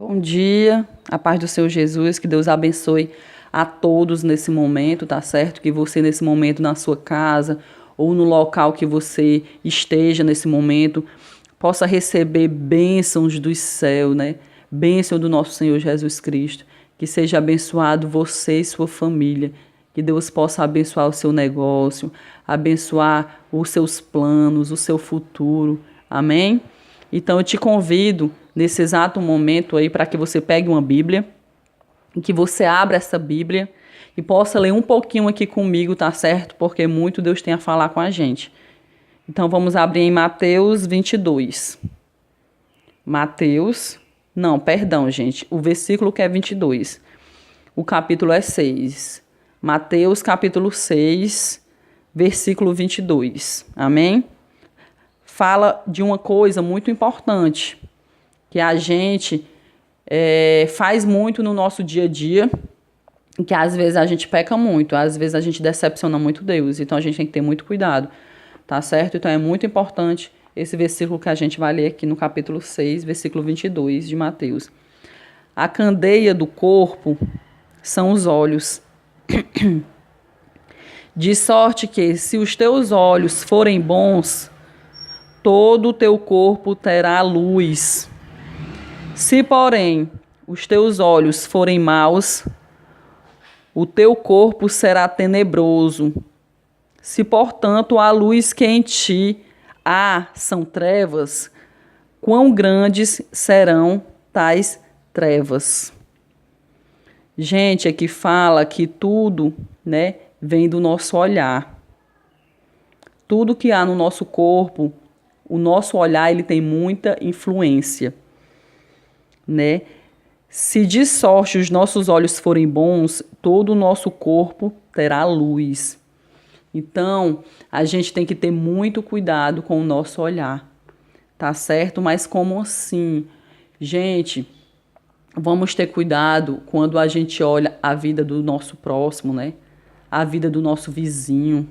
Bom dia, a paz do Senhor Jesus, que Deus abençoe a todos nesse momento, tá certo? Que você nesse momento na sua casa ou no local que você esteja nesse momento possa receber bênçãos do céu, né? Bênção do nosso Senhor Jesus Cristo. Que seja abençoado você e sua família. Que Deus possa abençoar o seu negócio, abençoar os seus planos, o seu futuro. Amém? Então eu te convido nesse exato momento aí para que você pegue uma Bíblia e que você abra essa Bíblia e possa ler um pouquinho aqui comigo, tá certo? Porque muito Deus tem a falar com a gente. Então vamos abrir em Mateus 22. Gente, o versículo que é 22. O capítulo é 6. Mateus capítulo 6, versículo 22. Amém? Fala de uma coisa muito importante, que a gente faz muito no nosso dia a dia, e que às vezes a gente peca muito, às vezes a gente decepciona muito Deus, então a gente tem que ter muito cuidado, tá certo? Então é muito importante esse versículo que a gente vai ler aqui no capítulo 6, versículo 22 de Mateus. A candeia do corpo são os olhos. De sorte que, se os teus olhos forem bons, todo o teu corpo terá luz. Se, porém, os teus olhos forem maus, o teu corpo será tenebroso. Se, portanto, a luz que em ti há são trevas, quão grandes serão tais trevas? Gente, aqui fala que tudo, né, vem do nosso olhar. Tudo que há no nosso corpo, o nosso olhar, ele tem muita influência, né? Se de sorte os nossos olhos forem bons, todo o nosso corpo terá luz. Então, a gente tem que ter muito cuidado com o nosso olhar, tá certo? Mas como assim? Gente, vamos ter cuidado quando a gente olha a vida do nosso próximo, né? A vida do nosso vizinho,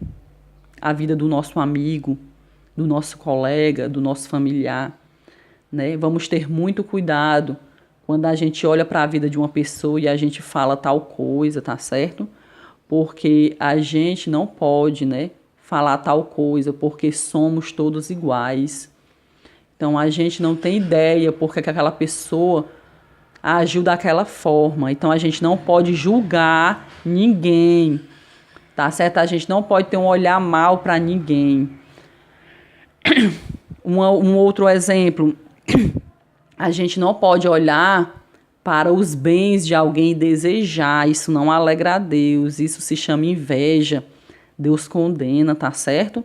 a vida do nosso amigo, do nosso colega, do nosso familiar, né? Vamos ter muito cuidado quando a gente olha para a vida de uma pessoa e a gente fala tal coisa, tá certo? Porque a gente não pode, né, falar tal coisa, porque somos todos iguais. Então a gente não tem ideia porque que aquela pessoa agiu daquela forma. Então a gente não pode julgar ninguém, tá certo? A gente não pode ter um olhar mal para ninguém. Um outro exemplo, a gente não pode olhar para os bens de alguém e desejar, isso não alegra a Deus, isso se chama inveja, Deus condena, tá certo?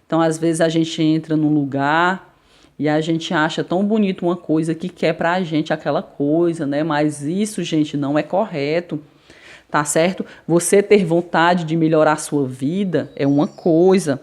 Então, às vezes a gente entra num lugar e a gente acha tão bonito uma coisa que quer pra gente aquela coisa, né? Mas isso, gente, não é correto, tá certo? Você ter vontade de melhorar a sua vida é uma coisa,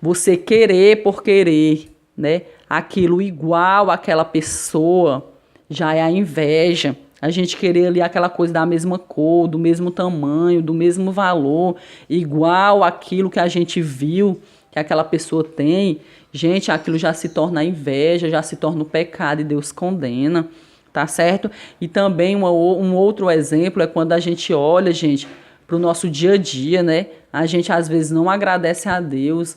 você querer por querer, né, aquilo igual àquela pessoa, já é a inveja. A gente querer ali aquela coisa da mesma cor, do mesmo tamanho, do mesmo valor, igual aquilo que a gente viu que aquela pessoa tem. Gente, aquilo já se torna inveja, já se torna um pecado e Deus condena, tá certo? E também um outro exemplo é quando a gente olha, gente, para o nosso dia a dia, né? A gente às vezes não agradece a Deus.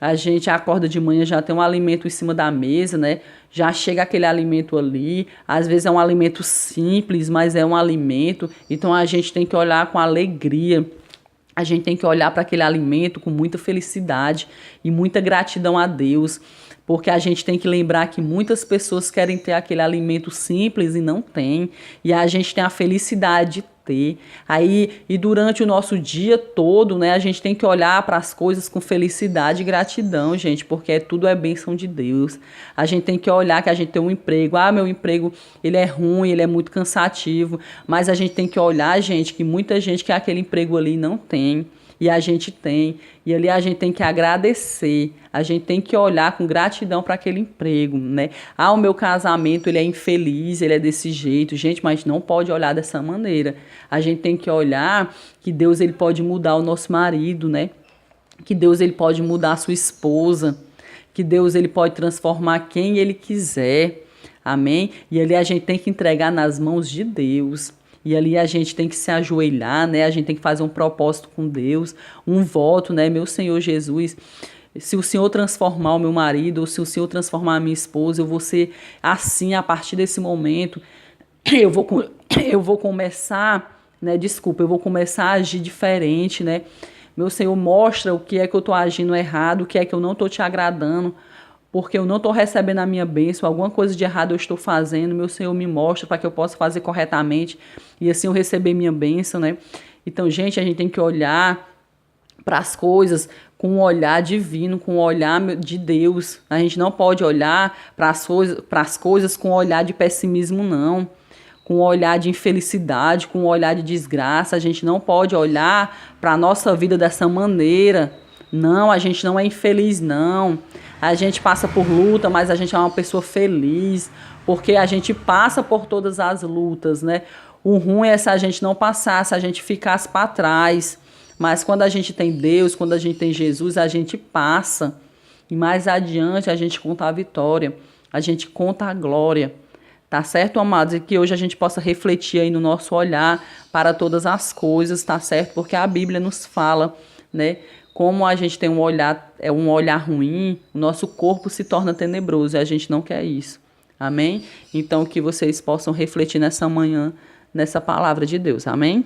A gente acorda de manhã, já tem um alimento em cima da mesa, né? Já chega aquele alimento ali. Às vezes é um alimento simples, mas é um alimento. Então a gente tem que olhar com alegria. A gente tem que olhar para aquele alimento com muita felicidade e muita gratidão a Deus. Porque a gente tem que lembrar que muitas pessoas querem ter aquele alimento simples e não tem. E a gente tem a felicidade de ter. Aí, e durante o nosso dia todo, né, a gente tem que olhar para as coisas com felicidade e gratidão, gente, porque tudo é bênção de Deus. A gente tem que olhar que a gente tem um emprego. Ah, meu emprego, ele é ruim, ele é muito cansativo. Mas a gente tem que olhar, gente, que muita gente quer aquele emprego ali não tem. E a gente tem, e ali a gente tem que agradecer, a gente tem que olhar com gratidão para aquele emprego, né? Ah, o meu casamento, ele é infeliz, ele é desse jeito. Gente, mas não pode olhar dessa maneira. A gente tem que olhar que Deus, ele pode mudar o nosso marido, né? Que Deus, ele pode mudar a sua esposa, que Deus, ele pode transformar quem ele quiser. Amém? E ali a gente tem que entregar nas mãos de Deus. E ali a gente tem que se ajoelhar, né? A gente tem que fazer um propósito com Deus, um voto, né? Meu Senhor Jesus, se o Senhor transformar o meu marido, ou se o Senhor transformar a minha esposa, eu vou ser assim a partir desse momento. Eu vou, eu vou começar, né? Desculpa, eu vou começar a agir diferente, né? Meu Senhor, mostra o que é que eu estou agindo errado, o que é que eu não estou te agradando, porque eu não estou recebendo a minha bênção, alguma coisa de errado eu estou fazendo, meu Senhor me mostra para que eu possa fazer corretamente e assim eu receber minha bênção, né? Então, gente, a gente tem que olhar para as coisas com um olhar divino, com um olhar de Deus. A gente não pode olhar para as coisas com um olhar de pessimismo, não. Com um olhar de infelicidade, com um olhar de desgraça. A gente não pode olhar para a nossa vida dessa maneira. Não, a gente não é infeliz, não. A gente passa por luta, mas a gente é uma pessoa feliz, porque a gente passa por todas as lutas, né? O ruim é se a gente não passasse, se a gente ficasse para trás. Mas quando a gente tem Deus, quando a gente tem Jesus, a gente passa. E mais adiante a gente conta a vitória, a gente conta a glória. Tá certo, amados? E que hoje a gente possa refletir aí no nosso olhar para todas as coisas, tá certo? Porque a Bíblia nos fala, né? Como a gente tem um olhar ruim, o nosso corpo se torna tenebroso e a gente não quer isso. Amém? Então que vocês possam refletir nessa manhã, nessa palavra de Deus. Amém?